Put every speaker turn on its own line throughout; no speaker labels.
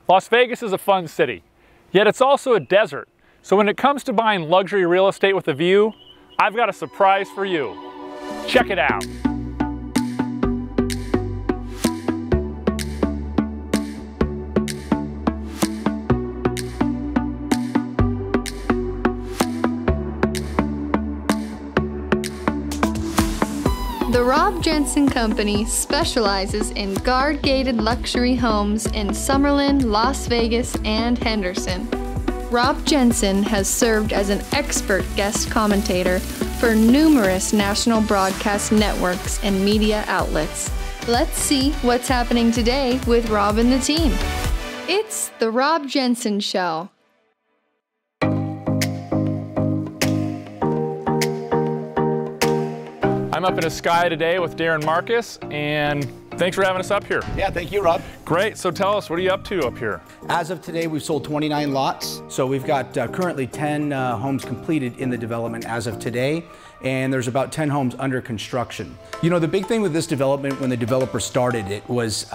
Las Vegas is a fun city, yet it's also a desert. So when it comes to buying luxury real estate with a view, I've got a surprise for you. Check it out.
The Rob Jensen Company specializes in guard-gated luxury homes in Summerlin, Las Vegas, and Henderson. Rob Jensen has served as an expert guest commentator for numerous national broadcast networks and media outlets. Let's see what's happening today with Rob and the team. It's The Rob Jensen Show.
I'm up in Ascaya today with Daren Marques, and thanks for having us up here.
Yeah, thank you, Rob.
Great, so tell us, what are you up to up here?
As of today, we've sold 29 lots. So we've got currently 10 homes completed in the development as of today, and there's about 10 homes under construction. You know, the big thing with this development, when the developer started it, was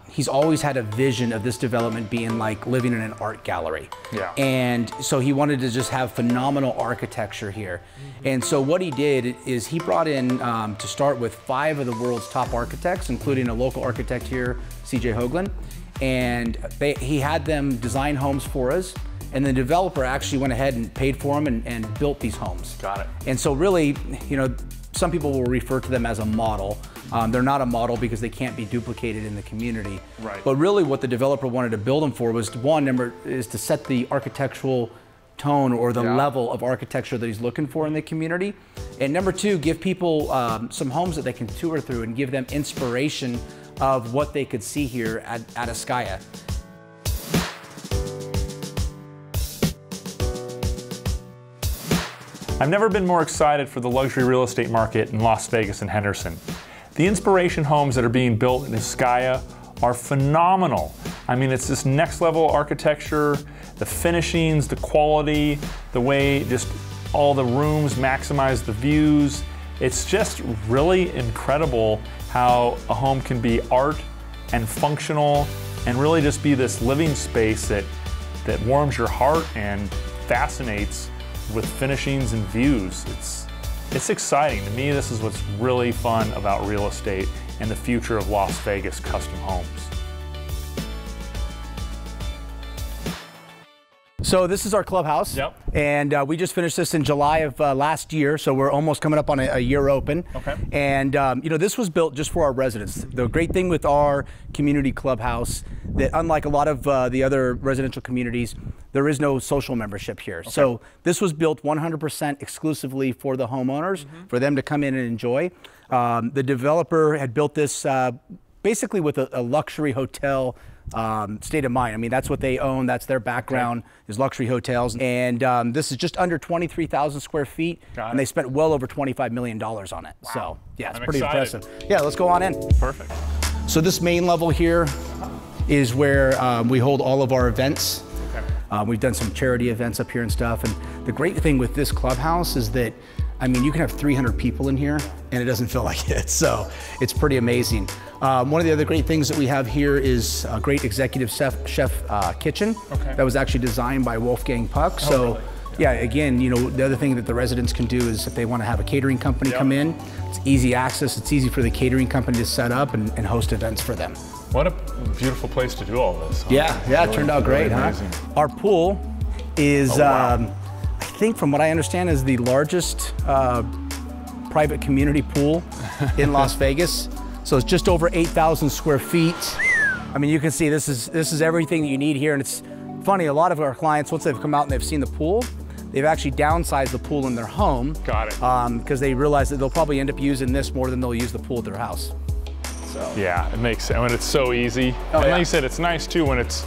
he's always had a vision of this development being like living in an art gallery.
Yeah.
And so he wanted to just have phenomenal architecture here. And so what he did is he brought in, to start with, 5 of the world's top architects, including a local architect here, CJ Hoagland. And he had them design homes for us. And the developer actually went ahead and paid for them and built these homes.
Got it.
And so really, you know, some people will refer to them as a model. They're not a model because they can't be duplicated in the community.
Right.
But really what the developer wanted to build them for was, one, is to set the architectural tone or the level of architecture that he's looking for in the community. And number 2, give people some homes that they can tour through and give them inspiration of what they could see here at Ascaya.
I've never been more excited for the luxury real estate market in Las Vegas and Henderson. The inspiration homes that are being built in Ascaya are phenomenal. I mean, it's this next level architecture, the finishings, the quality, the way just all the rooms maximize the views. It's just really incredible how a home can be art and functional and really just be this living space that warms your heart and fascinates with finishings and views. It's exciting. To me, this is what's really fun about real estate and the future of Las Vegas custom homes.
So this is our clubhouse.
Yep.
And we just finished this in July of last year, so we're almost coming up on a year open.
Okay.
And you know, this was built just for our residents. The great thing with our community clubhouse, that unlike a lot of the other residential communities, there is no social membership here. Okay. So this was built 100% exclusively for the homeowners, for them to come in and enjoy. The developer had built this basically with a luxury hotel state of mind. I mean, that's what they own. That's their background, is luxury hotels. And this is just under 23,000 square feet. And they spent well over $25 million on it. Wow. So yeah, it's pretty impressive. Yeah, let's go on in.
Perfect.
So this main level here is where we hold all of our events. Okay. We've done some charity events up here and stuff. And the great thing with this clubhouse is that, I mean, you can have 300 people in here and it doesn't feel like it. So it's pretty amazing. One of the other great things that we have here is a great executive chef kitchen that was actually designed by Wolfgang Puck. So really? Yeah, again, you know, the other thing that the residents can do is if they want to have a catering company come in, it's easy access. It's easy for the catering company to set up and host events for them.
What a beautiful place to do all this. Huh?
Yeah, it turned out great, huh? Our pool is, I think from what I understand, is the largest private community pool in Las Vegas. So it's just over 8,000 square feet. I mean, you can see this is everything that you need here. And it's funny, a lot of our clients, once they've come out and they've seen the pool, they've actually downsized the pool in their home. Got it. Because they realize that they'll probably end up using this more than they'll use the pool at their house. So. Yeah, it makes sense when it's so easy. And like you said, it's nice too when it's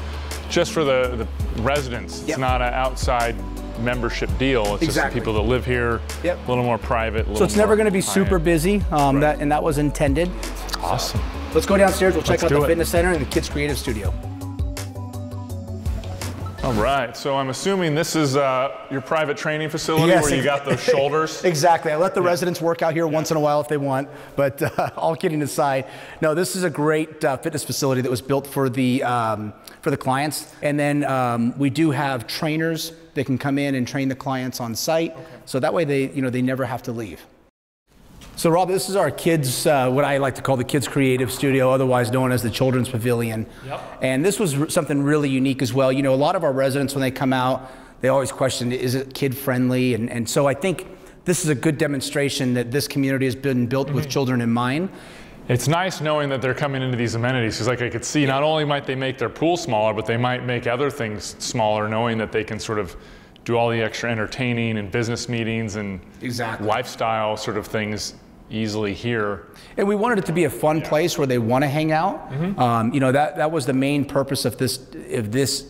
just for the residents. It's not an outside membership deal. It's just the people that live here, a little more private. So it's never going to be super busy, and that was intended. Awesome. Let's go downstairs. We'll check out the fitness center and the kids' creative studio.
All right, so I'm assuming this is your private training facility where you got those shoulders?
Exactly. I let the residents work out here once in a while if they want, but all kidding aside, no, this is a great fitness facility that was built for the clients. And then we do have trainers that can come in and train the clients on site, so that way they never have to leave. So Rob, this is our kids, what I like to call the Kids Creative Studio, otherwise known as the Children's Pavilion. Yep. And this was something really unique as well. You know, a lot of our residents, when they come out, they always question, is it kid friendly? And so I think this is a good demonstration that this community has been built with children in mind.
It's nice knowing that they're coming into these amenities, because like I could see, not only might they make their pool smaller, but they might make other things smaller, knowing that they can sort of do all the extra entertaining and business meetings and lifestyle sort of things easily here.
And we wanted it to be a fun place where they want to hang out. You know, that was the main purpose of this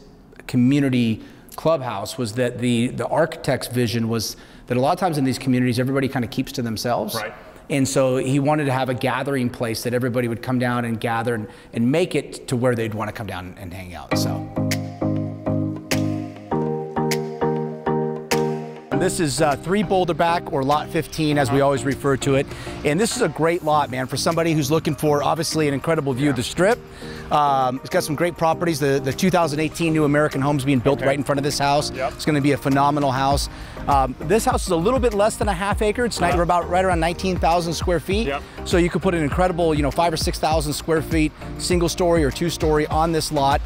community clubhouse, was that the architect's vision was that a lot of times in these communities everybody kind of keeps to themselves. Right. And so he wanted to have a gathering place that everybody would come down and gather and make it to where they'd want to come down and hang out. So. This is 3 Boulderback, or Lot 15 as we always refer to it. And this is a great lot, man, for somebody who's looking for obviously an incredible view of the Strip. It's got some great properties. The 2018 new American homes being built right in front of this house. It's going to be a phenomenal house. This house is a little bit less than a half acre. It's right around 19,000 square feet. So you could put an incredible, 5,000 or 6,000 square feet, single story or 2-story on this lot.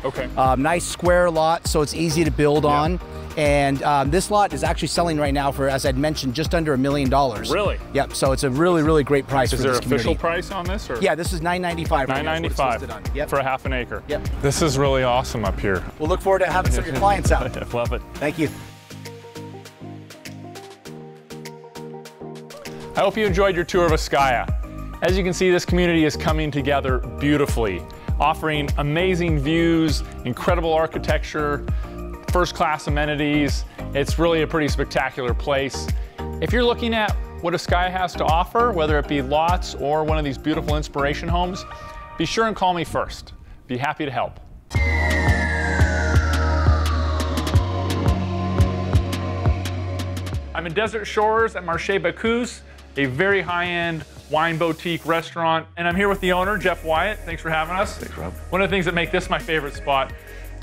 Nice square lot, so it's easy to build on. And this lot is actually selling right now for, as I'd mentioned, just under $1 million. Really? Yep. So it's a really, really great price for this community.
Is there an official price on this? Or?
Yeah, this is $995.
$995 for a half an acre.
Yep.
This is really awesome up here.
We'll look forward to having some of your clients out.
I love it.
Thank you.
I hope you enjoyed your tour of Ascaya. As you can see, this community is coming together beautifully, offering amazing views, incredible architecture, first-class amenities. It's really a pretty spectacular place. If you're looking at what Ascaya has to offer, whether it be lots or one of these beautiful inspiration homes, be sure and call me first. Be happy to help. I'm in Desert Shores at Marché Bacchus, a very high-end wine boutique restaurant, and I'm here with the owner, Jeff Wyatt. Thanks for having us.
Thanks, Rob.
One of the things that make this my favorite spot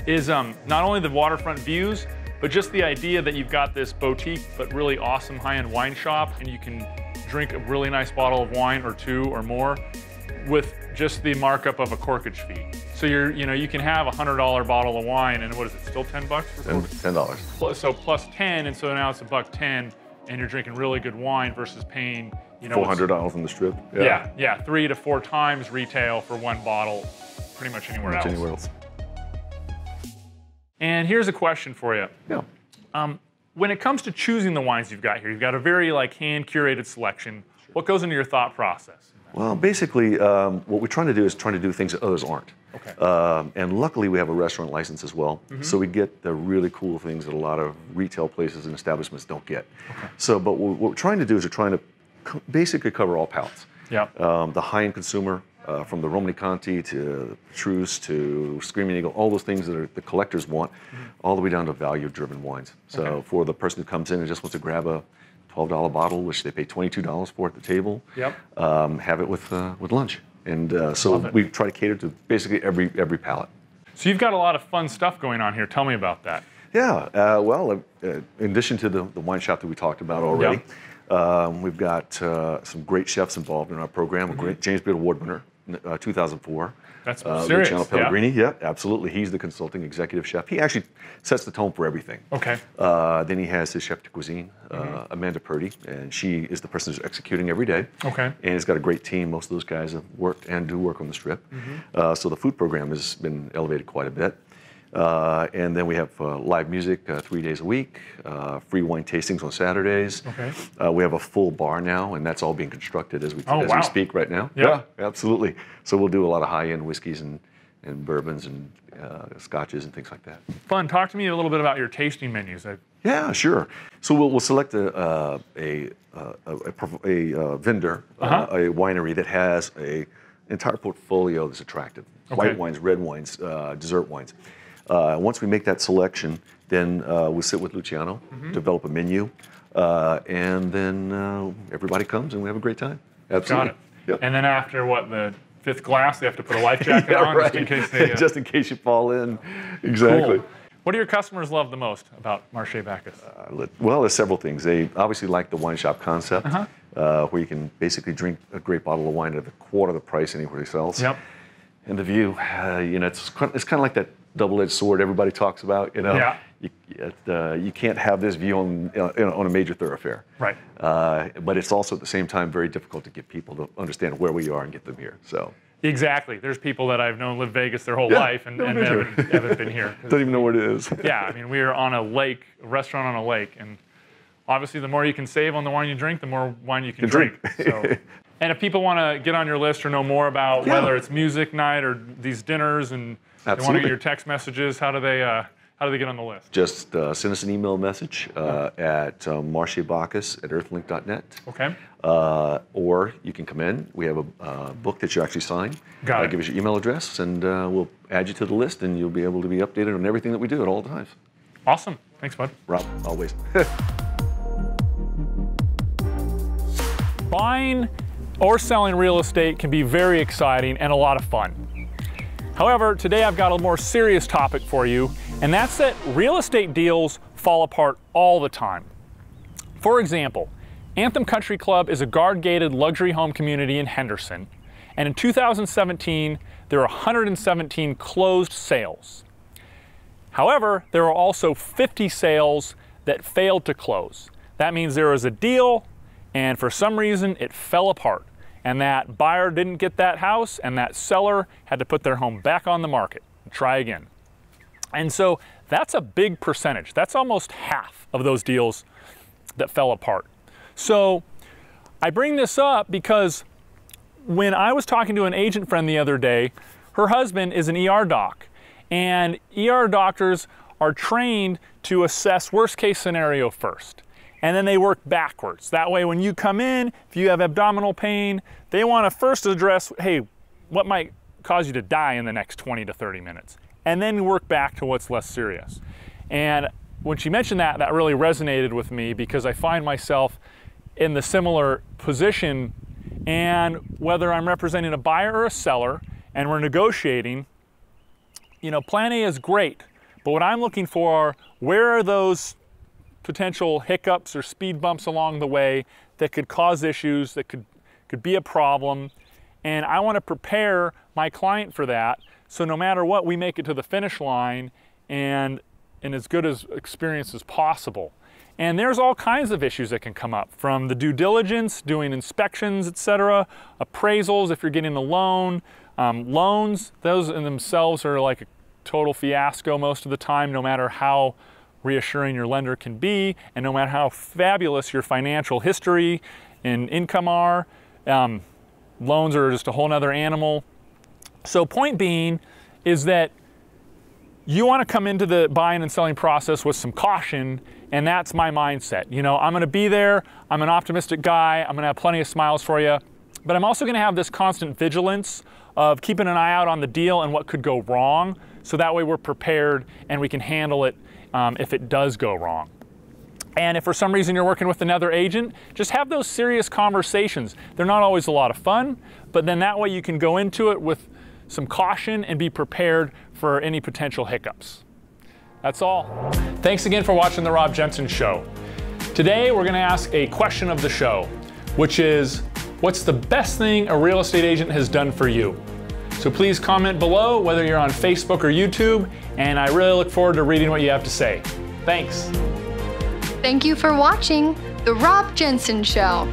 is not only the waterfront views, but just the idea that you've got this boutique, but really awesome high-end wine shop, and you can drink a really nice bottle of wine or 2 or more with just the markup of a corkage fee. So you can have a $100 bottle of wine, and what is it, still 10 bucks?
$10.
So plus 10, and so now it's $1.10, and you're drinking really good wine versus paying,
$400 on the Strip.
Yeah, 3 to 4 times retail for 1 bottle, pretty much anywhere else. And here's a question for you.
Yeah.
When it comes to choosing the wines you've got here, you've got a very hand-curated selection. What goes into your thought process?
Well, basically, what we're trying to do is do things that others aren't. And luckily, we have a restaurant license as well, so we get the really cool things that a lot of retail places and establishments don't get. So, but what we're trying to do is we're trying to basically cover all palates. The high-end consumer, from the Romani Conti to Truce to Screaming Eagle, all those things that the collectors want, all the way down to value-driven wines. So for the person who comes in and just wants to grab a $12 bottle, which they pay $22 for at the table, have it with lunch. And so we try to cater to basically every palate.
So you've got a lot of fun stuff going on here. Tell me about that.
Yeah, well, in addition to the wine shop that we talked about already, we've got some great chefs involved in our program. A great James Beard Award winner, 2004.
That's serious.
Luciano Pellegrini, yeah, absolutely. He's the consulting executive chef. He actually sets the tone for everything. Then he has his chef de cuisine, Amanda Purdy, and she is the person who's executing every day. And he's got a great team. Most of those guys have worked and do work on the Strip. So the food program has been elevated quite a bit. And then we have live music 3 days a week, free wine tastings on Saturdays. We have a full bar now, and that's all being constructed as we speak right now. Yeah, absolutely. So we'll do a lot of high-end whiskeys and bourbons and scotches and things like that.
Fun. Talk to me a little bit about your tasting menus.
Yeah, sure. So we'll select a vendor, a winery that has an entire portfolio that's attractive. White wines, red wines, dessert wines. Once we make that selection, Then we'll sit with Luciano, develop a menu, and then everybody comes and we have a great time. Absolutely.
Got it.
Yep.
And then after what, the 5th glass, they have to put a life jacket on
right.
just in case they...
just in case you fall in. Exactly.
Cool. What do your customers love the most about Marché Bacchus?
Well, there's several things. They obviously like the wine shop concept, where you can basically drink a great bottle of wine at a quarter of the price anywhere else.
Yep.
And the view, you know, it's kind of like that double-edged sword everybody talks about. You know,
yeah.
You can't have this view on a major thoroughfare.
Right.
But it's also at the same time very difficult to get people to understand where we are and get them here. So.
Exactly. There's people that I've known live Vegas their whole life and haven't been here.
Don't even know what it is.
Yeah, I mean, we are on a lake, a restaurant on a lake, and obviously the more you can save on the wine you drink, the more wine you can drink. So, and if people want to get on your list or know more about whether it's music night or these dinners and they want to get your text messages, how do they get on the list?
Just send us an email message at marchebacchus@earthlink.net.
Okay.
Or you can come in. We have a book that you actually sign.
Got it.
Give us your email address, and we'll add you to the list, and you'll be able to be updated on everything that we do at all times.
Awesome. Thanks, bud.
Rob, always.
Buying or selling real estate can be very exciting and a lot of fun. However, today I've got a more serious topic for you, and that's that real estate deals fall apart all the time. For example, Anthem Country Club is a guard-gated luxury home community in Henderson, and in 2017, there were 117 closed sales. However, there are also 50 sales that failed to close. That means there was a deal, and for some reason, it fell apart, and that buyer didn't get that house, and that seller had to put their home back on the market and try again. And so that's a big percentage. That's almost half of those deals that fell apart. So I bring this up because when I was talking to an agent friend the other day, her husband is an ER doc, and ER doctors are trained to assess worst case scenario first, and then they work backwards. That way when you come in, if you have abdominal pain, they want to first address, hey, what might cause you to die in the next 20 to 30 minutes, and then work back to what's less serious. And when she mentioned that, that really resonated with me because I find myself in the similar position, and whether I'm representing a buyer or a seller and we're negotiating, you know, plan A is great, but what I'm looking for are where are those potential hiccups or speed bumps along the way that could cause issues, that could be a problem, and I want to prepare my client for that, so no matter what, we make it to the finish line and as good as experience as possible. And there's all kinds of issues that can come up, from the due diligence, doing inspections, etc., appraisals if you're getting a loan. Loans, those in themselves are like a total fiasco most of the time, no matter how reassuring your lender can be, and no matter how fabulous your financial history and income are. Loans are just a whole nother animal. So point being is that you want to come into the buying and selling process with some caution, and that's my mindset. You know, I'm going to be there, I'm an optimistic guy, I'm going to have plenty of smiles for you, but I'm also going to have this constant vigilance of keeping an eye out on the deal and what could go wrong, so that way we're prepared and we can handle it if it does go wrong. And if for some reason you're working with another agent, just have those serious conversations. They're not always a lot of fun, but then that way you can go into it with some caution and be prepared for any potential hiccups. That's all. Thanks again for watching The Rob Jensen Show. Today we're going to ask a question of the show, which is, what's the best thing a real estate agent has done for you? So please comment below, whether you're on Facebook or YouTube, and I really look forward to reading what you have to say. Thanks.
Thank you for watching The Rob Jensen Show.